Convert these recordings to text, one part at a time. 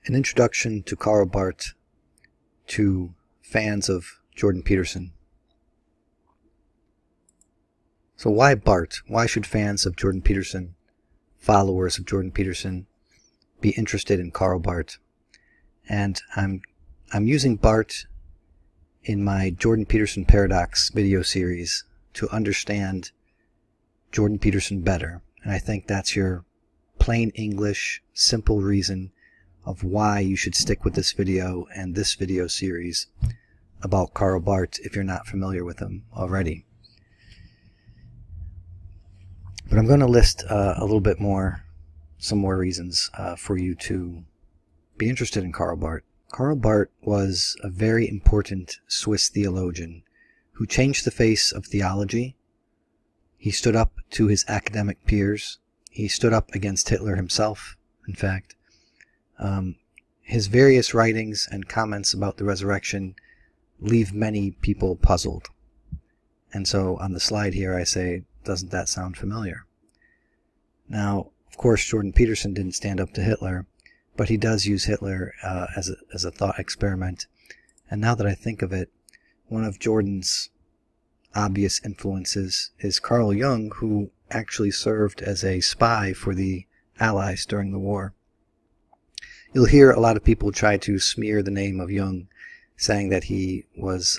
An introduction to Karl Barth to fans of Jordan Peterson. So why Barth? Why should fans of Jordan Peterson, followers of Jordan Peterson, be interested in Karl Barth? And I'm using Barth in my Jordan Peterson Paradox video series to understand Jordan Peterson better. And I think that's your plain English, simple reason of why you should stick with this video and this video series about Karl Barth if you're not familiar with him already. But I'm going to list a little bit more, some more reasons for you to be interested in Karl Barth. Karl Barth was a very important Swiss theologian who changed the face of theology. He stood up to his academic peers. He stood up against Hitler himself, in fact. His various writings and comments about the resurrection leave many people puzzled. And so on the slide here I say, doesn't that sound familiar? Now, of course, Jordan Peterson didn't stand up to Hitler, but he does use Hitler as a thought experiment. And now that I think of it, one of Jordan's obvious influences is Carl Jung, who actually served as a spy for the Allies during the war. You'll hear a lot of people try to smear the name of Jung, saying that he was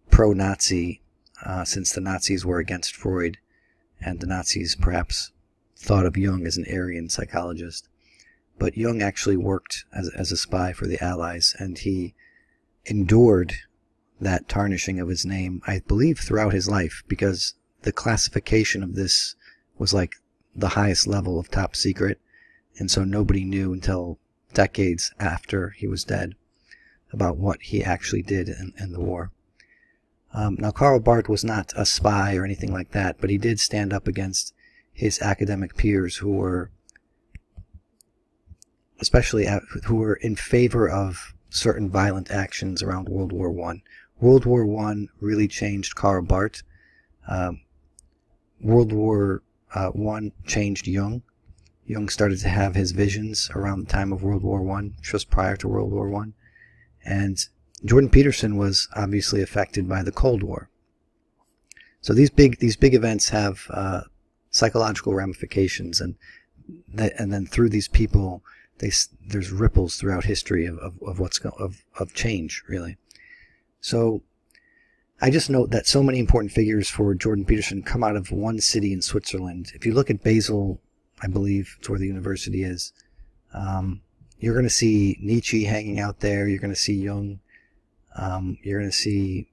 pro-Nazi since the Nazis were against Freud, and the Nazis perhaps thought of Jung as an Aryan psychologist. But Jung actually worked as a spy for the Allies, and he endured that tarnishing of his name, I believe, throughout his life, because the classification of this was like the highest level of top secret. And so nobody knew until decades after he was dead about what he actually did in the war. Now, Karl Barth was not a spy or anything like that, but he did stand up against his academic peers who were, who were in favor of certain violent actions around World War I. World War I really changed Karl Barth. World War I changed Jung. Jung started to have his visions around the time of World War I, just prior to World War I. And Jordan Peterson was obviously affected by the Cold War. So these big events have psychological ramifications, and then through these people, there's ripples throughout history of change, really. So I just note that so many important figures for Jordan Peterson come out of one city in Switzerland. If you look at Basel, I believe it's where the university is, you're going to see Nietzsche hanging out there. You're going to see Jung. You're going to see,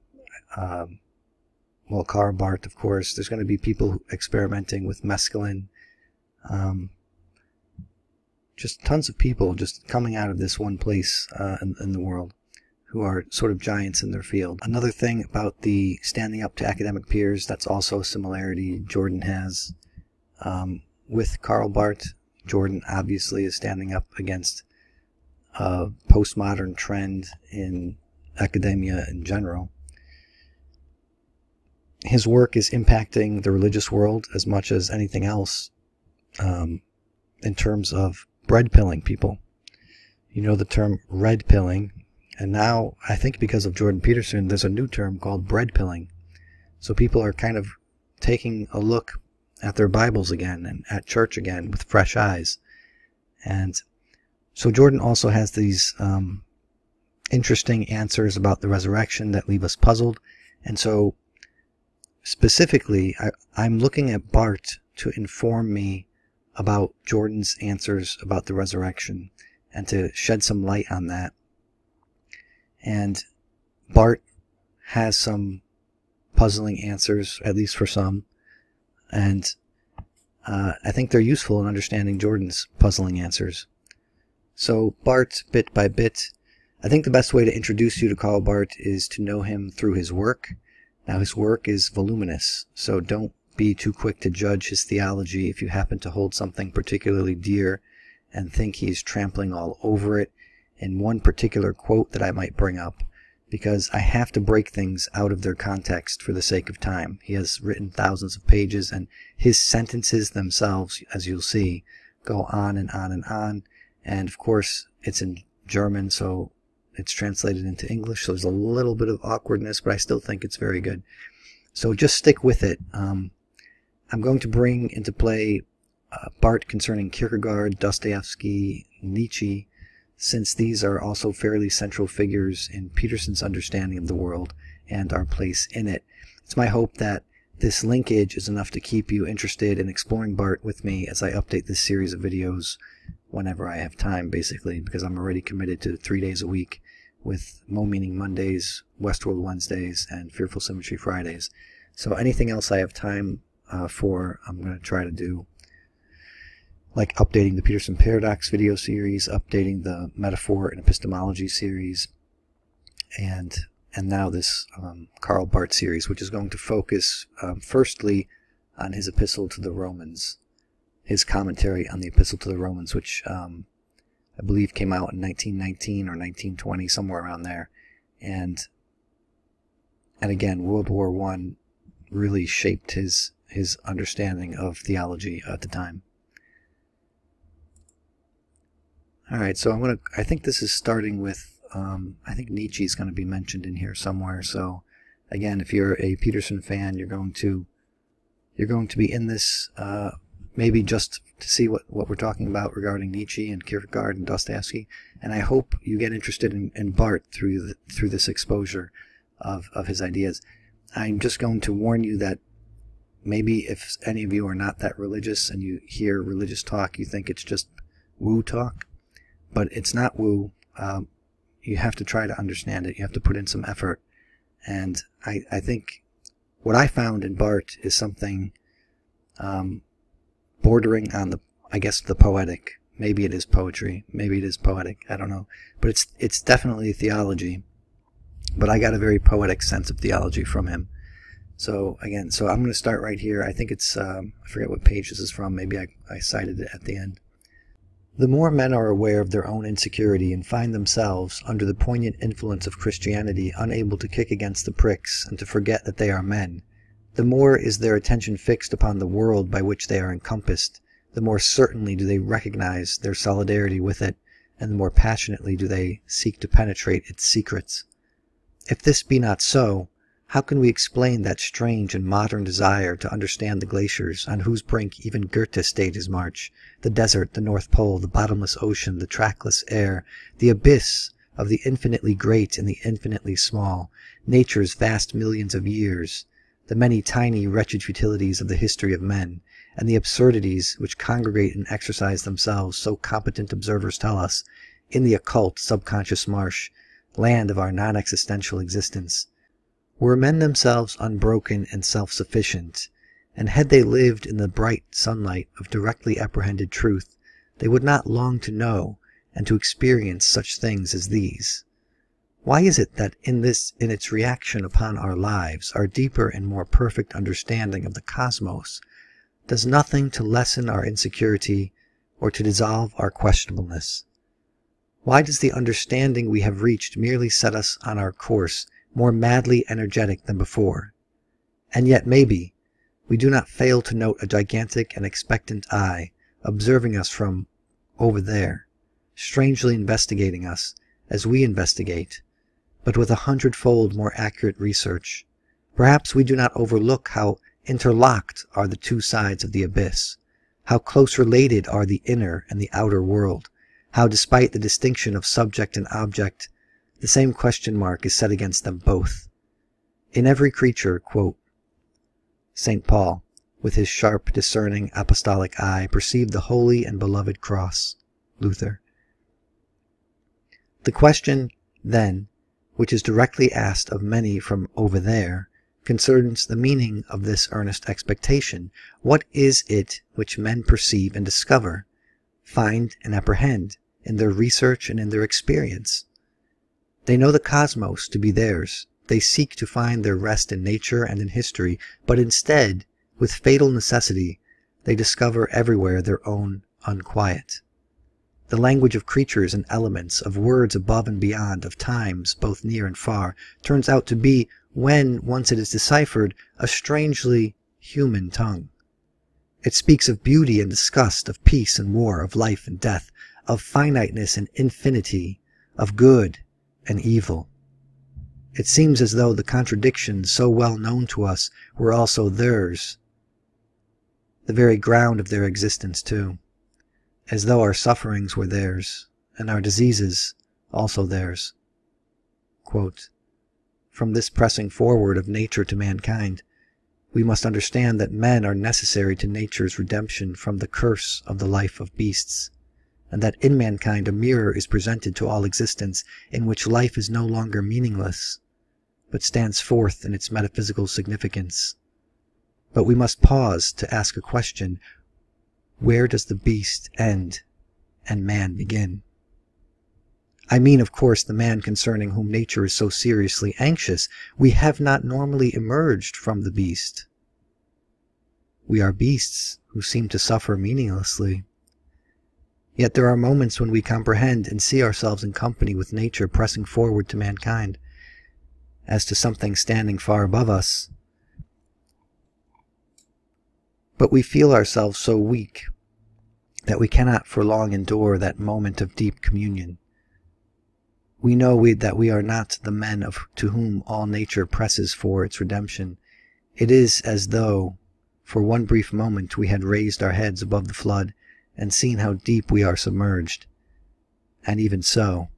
well, Karl Barth, of course. There's going to be people experimenting with mescaline. Just tons of people just coming out of this one place in the world who are sort of giants in their field. Another thing about the standing up to academic peers, that's also a similarity Jordan has with Karl Barth. Jordan obviously is standing up against a postmodern trend in academia in general. His work is impacting the religious world as much as anything else in terms of bread pilling people. You know the term red pilling, and now I think because of Jordan Peterson there's a new term called bread pilling. So people are kind of taking a look at their Bibles again and at church again with fresh eyes. And so Jordan also has these interesting answers about the resurrection that leave us puzzled. And so specifically, I'm looking at Barth to inform me about Jordan's answers about the resurrection and to shed some light on that. And Barth has some puzzling answers, at least for some. And I think they're useful in understanding Jordan's puzzling answers. So Barth, bit by bit, I think the best way to introduce you to Karl Barth is to know him through his work. Now his work is voluminous, so don't be too quick to judge his theology if you happen to hold something particularly dear and think he's trampling all over it in one particular quote that I might bring up, because I have to break things out of their context for the sake of time. He has written thousands of pages, and his sentences themselves, as you'll see, go on and on and on, And of course, it's in German, so it's translated into English, so there's a little bit of awkwardness, but I still think it's very good. So just stick with it. I'm going to bring into play Barth concerning Kierkegaard, Dostoevsky, Nietzsche, since these are also fairly central figures in Peterson's understanding of the world and our place in it. It's my hope that this linkage is enough to keep you interested in exploring Barth with me as I update this series of videos whenever I have time, basically, because I'm already committed to 3 days a week with Mo Meaning Mondays, Westworld Wednesdays, and Fearful Symmetry Fridays. So anything else I have time for, I'm going to try to do, like updating the Peterson Paradox video series, updating the Metaphor and Epistemology series, and now this Karl Barth series, which is going to focus firstly on his epistle to the Romans, his commentary on the epistle to the Romans, which I believe came out in 1919 or 1920, somewhere around there. And again, World War I really shaped his understanding of theology at the time. Alright, so I think this is starting with, I think Nietzsche is going to be mentioned in here somewhere. So again, if you're a Peterson fan, you're going to be in this, maybe just to see what we're talking about regarding Nietzsche and Kierkegaard and Dostoevsky. And I hope you get interested in Barth through this exposure of his ideas. I'm just going to warn you that maybe if any of you are not that religious and you hear religious talk, you think it's just woo talk. But it's not woo. You have to try to understand it. You have to put in some effort. And I think what I found in Barth is something bordering on the poetic. Maybe it is poetry. Maybe it is poetic. I don't know. But it's definitely theology. But I got a very poetic sense of theology from him. So again, I'm going to start right here. I think it's, I forget what page this is from. Maybe I cited it at the end. The more men are aware of their own insecurity and find themselves, under the poignant influence of Christianity, unable to kick against the pricks and to forget that they are men, the more is their attention fixed upon the world by which they are encompassed, the more certainly do they recognize their solidarity with it, and the more passionately do they seek to penetrate its secrets. If this be not so, how can we explain that strange and modern desire to understand the glaciers on whose brink even Goethe stayed his march, the desert, the North Pole, the bottomless ocean, the trackless air, the abyss of the infinitely great and the infinitely small, nature's vast millions of years, the many tiny wretched futilities of the history of men, and the absurdities which congregate and exercise themselves, so competent observers tell us, in the occult subconscious marsh, land of our non-existential existence. Were men themselves unbroken and self-sufficient, and had they lived in the bright sunlight of directly apprehended truth, they would not long to know and to experience such things as these. Why is it that in its reaction upon our lives, our deeper and more perfect understanding of the cosmos does nothing to lessen our insecurity or to dissolve our questionableness? Why does the understanding we have reached merely set us on our course more madly energetic than before? And yet maybe we do not fail to note a gigantic and expectant eye observing us from over there, strangely investigating us as we investigate, but with 100-fold more accurate research. Perhaps we do not overlook how interlocked are the two sides of the abyss, how close related are the inner and the outer world, how despite the distinction of subject and object, the same question mark is set against them both. In every creature, quote, St. Paul, with his sharp, discerning, apostolic eye, perceived the holy and beloved cross, Luther. The question, then, which is directly asked of many from over there, concerns the meaning of this earnest expectation. What is it which men perceive and discover, find and apprehend, in their research and in their experience? They know the cosmos to be theirs. They seek to find their rest in nature and in history, but instead, with fatal necessity, they discover everywhere their own unquiet. The language of creatures and elements, of words above and beyond, of times both near and far, turns out to be, when once it is deciphered, a strangely human tongue. It speaks of beauty and disgust, of peace and war, of life and death, of finiteness and infinity, of good and evil. It seems as though the contradictions so well known to us were also theirs, the very ground of their existence too, as though our sufferings were theirs, and our diseases also theirs. Quote, "From this pressing forward of nature to mankind, we must understand that men are necessary to nature's redemption from the curse of the life of beasts, and that in mankind a mirror is presented to all existence in which life is no longer meaningless, but stands forth in its metaphysical significance. But we must pause to ask a question: where does the beast end and man begin? I mean, of course, the man concerning whom nature is so seriously anxious. We have not normally emerged from the beast. We are beasts who seem to suffer meaninglessly. Yet there are moments when we comprehend and see ourselves in company with nature pressing forward to mankind, as to something standing far above us. But we feel ourselves so weak that we cannot for long endure that moment of deep communion. We know that we are not the men to whom all nature presses for its redemption. It is as though, for one brief moment, we had raised our heads above the flood and seen how deep we are submerged. And even so,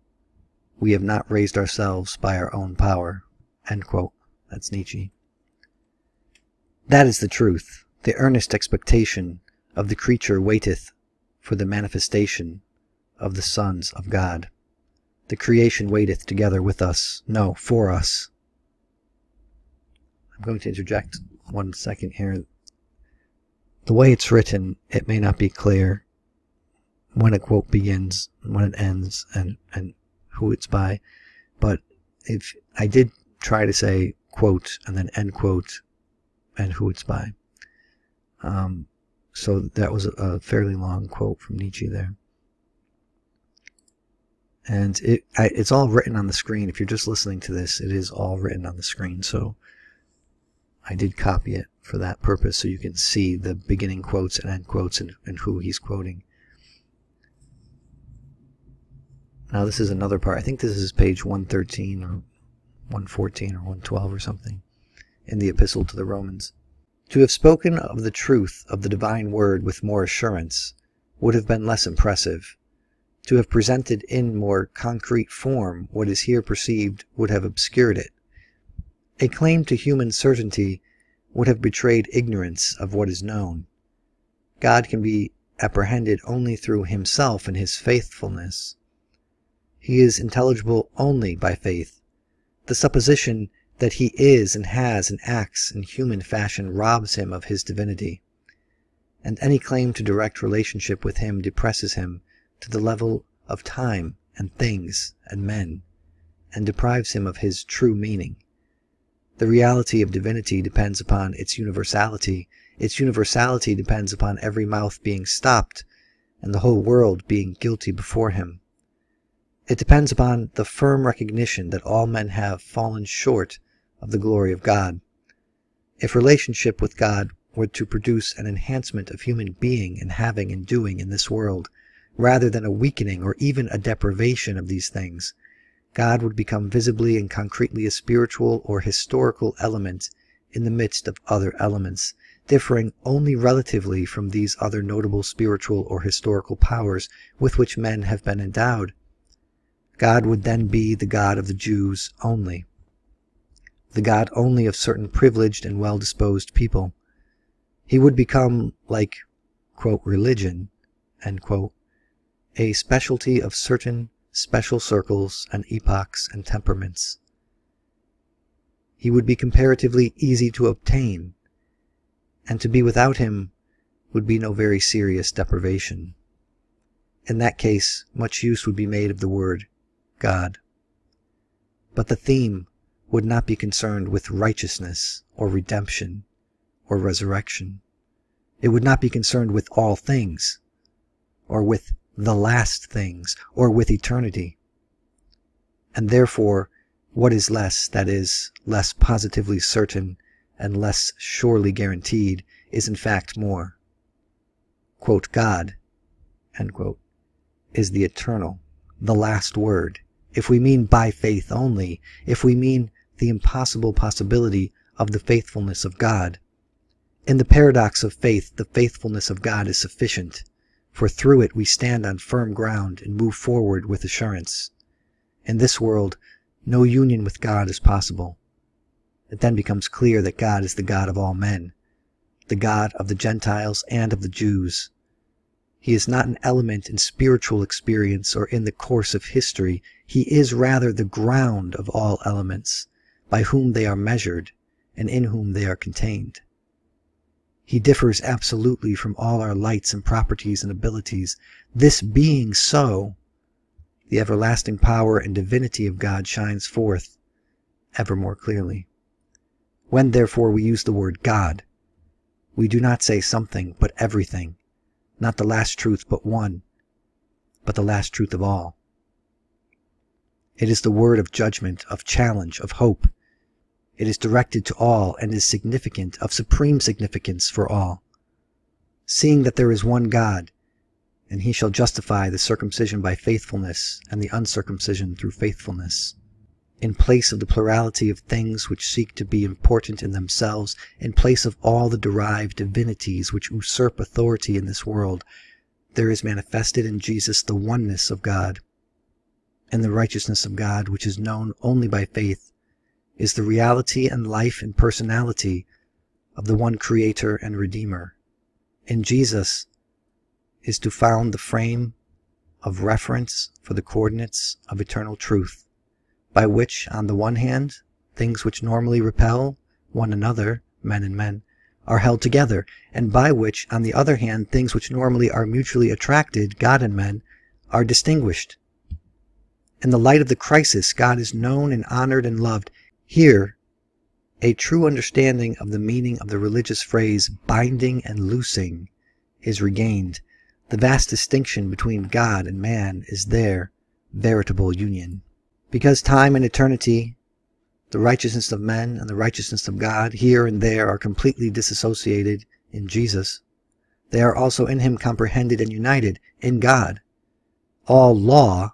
we have not raised ourselves by our own power." End quote. That's Nietzsche. That is the truth. The earnest expectation of the creature waiteth for the manifestation of the sons of God. The creation waiteth together with us, no, for us. I'm going to interject 1 second here. The way it's written, it may not be clear when a quote begins, when it ends, and who it's by. But if I did try to say quote and then end quote and who it's by. So that was a fairly long quote from Nietzsche there. And it's all written on the screen. If you're just listening to this, it is all written on the screen. So I did copy it for that purpose, so you can see the beginning quotes and end quotes and who he's quoting. Now this is another part. I think this is page 113 or 114 or 112 or something in the Epistle to the Romans. To have spoken of the truth of the divine word with more assurance would have been less impressive. To have presented in more concrete form what is here perceived would have obscured it. A claim to human certainty would have betrayed ignorance of what is known. God can be apprehended only through himself and his faithfulness. He is intelligible only by faith. The supposition that he is and has and acts in human fashion robs him of his divinity, and any claim to direct relationship with him depresses him to the level of time and things and men, and deprives him of his true meaning. The reality of divinity depends upon its universality. Its universality depends upon every mouth being stopped and the whole world being guilty before him. It depends upon the firm recognition that all men have fallen short of the glory of God. If relationship with God were to produce an enhancement of human being and having and doing in this world, rather than a weakening or even a deprivation of these things, God would become visibly and concretely a spiritual or historical element in the midst of other elements, differing only relatively from these other notable spiritual or historical powers with which men have been endowed. God would then be the God of the Jews only, the God only of certain privileged and well-disposed people. He would become like, quote, religion, end quote, a specialty of certain special circles and epochs and temperaments. He would be comparatively easy to obtain, and to be without him would be no very serious deprivation. In that case, much use would be made of the word God. But the theme would not be concerned with righteousness or redemption or resurrection. It would not be concerned with all things, or with the last things, or with eternity. And therefore, what is less, that is, less positively certain and less surely guaranteed, is in fact more. Quote, God, end quote, is the eternal, the last word. If we mean by faith only, if we mean the impossible possibility of the faithfulness of God, in the paradox of faith, the faithfulness of God is sufficient, for through it we stand on firm ground and move forward with assurance. In this world, no union with God is possible. It then becomes clear that God is the God of all men, the God of the Gentiles and of the Jews. He is not an element in spiritual experience or in the course of history. He is rather the ground of all elements, by whom they are measured and in whom they are contained. He differs absolutely from all our lights and properties and abilities. This being so, the everlasting power and divinity of God shines forth ever more clearly. When therefore we use the word God, we do not say something but everything, not the last truth but one, but the last truth of all. It is the word of judgment, of challenge, of hope. It is directed to all and is significant, of supreme significance for all. Seeing that there is one God, and he shall justify the circumcision by faithfulness and the uncircumcision through faithfulness. In place of the plurality of things which seek to be important in themselves, in place of all the derived divinities which usurp authority in this world, there is manifested in Jesus the oneness of God. And the righteousness of God, which is known only by faith, is the reality and life and personality of the one Creator and Redeemer. In Jesus is to found the frame of reference for the coordinates of eternal truth, by which, on the one hand, things which normally repel one another, men and men, are held together, and by which, on the other hand, things which normally are mutually attracted, God and men, are distinguished. In the light of the crisis, God is known and honored and loved. Here, a true understanding of the meaning of the religious phrase binding and loosing is regained. The vast distinction between God and man is their veritable union. Because time and eternity, the righteousness of men and the righteousness of God, here and there are completely disassociated in Jesus, they are also in him comprehended and united in God. All law,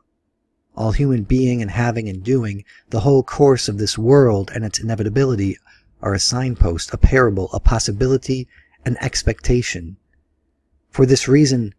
all human being and having and doing, the whole course of this world and its inevitability are a signpost, a parable, a possibility, an expectation. For this reason,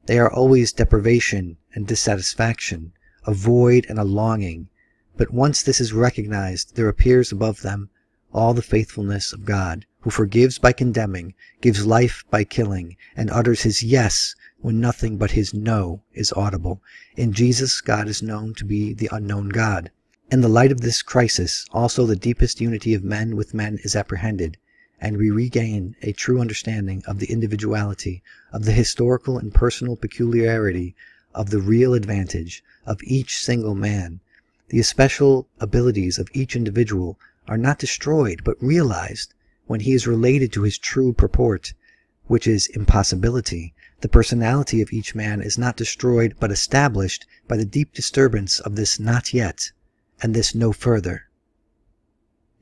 they are always deprivation and dissatisfaction, a void and a longing. But once this is recognized, there appears above them all the faithfulness of God, who forgives by condemning, gives life by killing, and utters his yes when nothing but his no is audible. In Jesus, God is known to be the unknown God. In the light of this crisis, also the deepest unity of men with men is apprehended, and we regain a true understanding of the individuality, of the historical and personal peculiarity, of the real advantage of each single man. The especial abilities of each individual are not destroyed, but realized when he is related to his true purport, which is impossibility. The personality of each man is not destroyed, but established by the deep disturbance of this not yet, and this no further.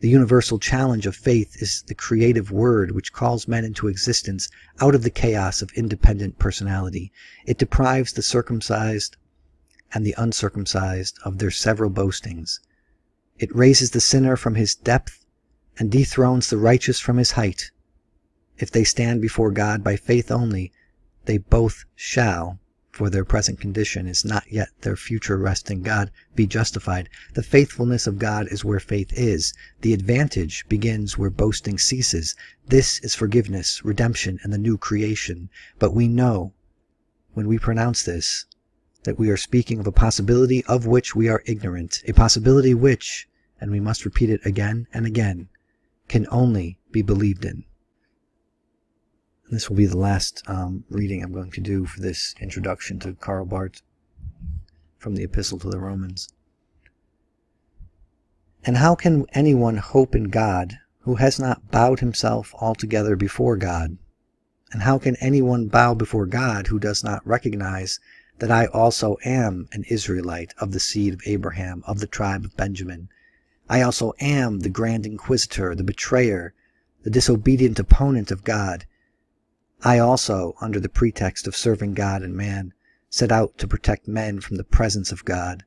The universal challenge of faith is the creative word which calls men into existence out of the chaos of independent personality. It deprives the circumcised and the uncircumcised of their several boastings. It raises the sinner from his depth and dethrones the righteous from his height. If they stand before God by faith only, they both shall, for their present condition is not yet their future rest in God, be justified. The faithfulness of God is where faith is. The advantage begins where boasting ceases. This is forgiveness, redemption, and the new creation. But we know, when we pronounce this, that we are speaking of a possibility of which we are ignorant, a possibility which, and we must repeat it again and again, can only be believed in. This will be the last reading I'm going to do for this introduction to Karl Barth from the Epistle to the Romans. And how can anyone hope in God who has not bowed himself altogether before God? And how can anyone bow before God who does not recognize that I also am an Israelite of the seed of Abraham, of the tribe of Benjamin? I also am the grand inquisitor, the betrayer, the disobedient opponent of God. I also, under the pretext of serving God and man, set out to protect men from the presence of God.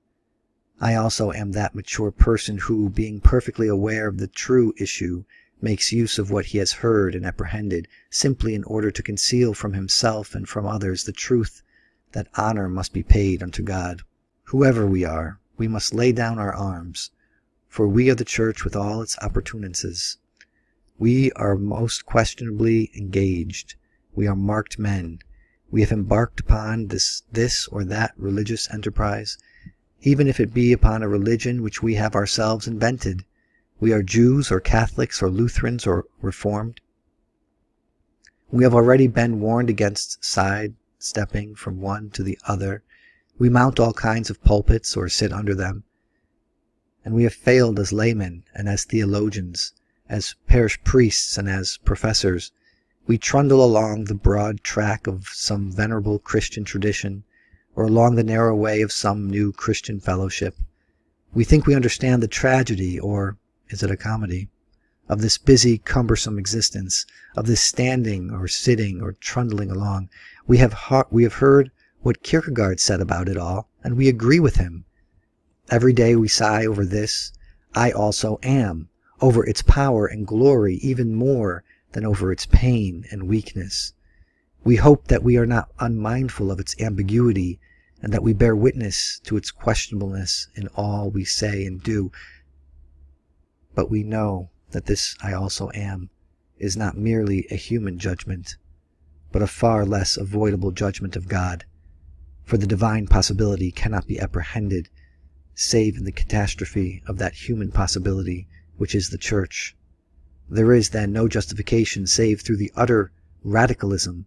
I also am that mature person who, being perfectly aware of the true issue, makes use of what he has heard and apprehended, simply in order to conceal from himself and from others the truth that honor must be paid unto God. Whoever we are, we must lay down our arms, for we are the church with all its appurtenances. We are most questionably engaged. We are marked men. We have embarked upon this or that religious enterprise, even if it be upon a religion which we have ourselves invented. We are Jews or Catholics or Lutherans or Reformed. We have already been warned against side-stepping from one to the other. We mount all kinds of pulpits or sit under them. And we have failed as laymen and as theologians, as parish priests and as professors. We trundle along the broad track of some venerable Christian tradition, or along the narrow way of some new Christian fellowship. We think we understand the tragedy, or is it a comedy, of this busy, cumbersome existence, of this standing or sitting or trundling along. We have heard what Kierkegaard said about it all, and we agree with him. Every day we sigh over this, I also am, over its power and glory even more than over its pain and weakness. We hope that we are not unmindful of its ambiguity, and that we bear witness to its questionableness in all we say and do. But we know that this I also am is not merely a human judgment, but a far less avoidable judgment of God, for the divine possibility cannot be apprehended save in the catastrophe of that human possibility which is the Church. There is then no justification save through the utter radicalism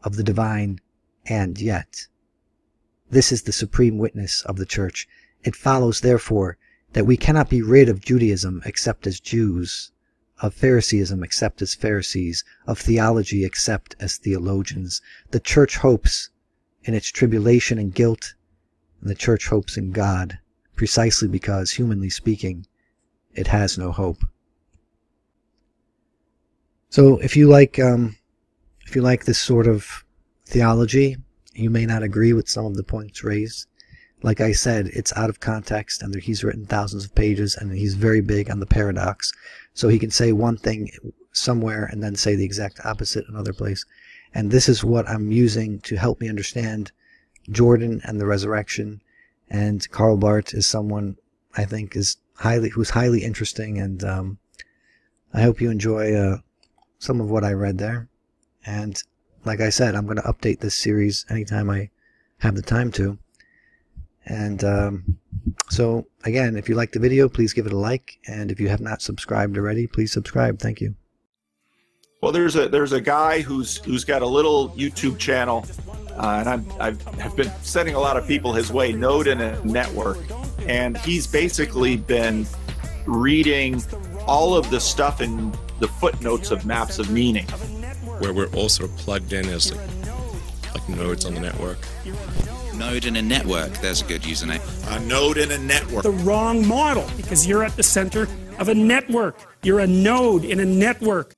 of the divine and yet. This is the supreme witness of the Church. It follows, therefore, that we cannot be rid of Judaism except as Jews, of Phariseeism except as Pharisees, of theology except as theologians. The Church hopes in its tribulation and guilt, and the Church hopes in God, precisely because, humanly speaking, it has no hope. So if you like this sort of theology, you may not agree with some of the points raised. Like I said, it's out of context, and he's written thousands of pages, and he's very big on the paradox. So he can say one thing somewhere and then say the exact opposite another place. And this is what I'm using to help me understand Jordan and the resurrection. And Karl Barth is someone I think who's highly interesting, and I hope you enjoy some of what I read there. And like I said, I'm going to update this series anytime I have the time to. And so again, if you like the video, please give it a like, and if you have not subscribed already, please subscribe. Thank you. Well, there's a guy who's got a little YouTube channel, and I've been sending a lot of people his way, Node in a Network, and he's basically been reading all of the stuff in the footnotes of Maps of Meaning, where we're all sort of plugged in as like nodes on the network. Node in a network, there's a good username. A node in a network. The wrong model, because you're at the center of a network. You're a node in a network.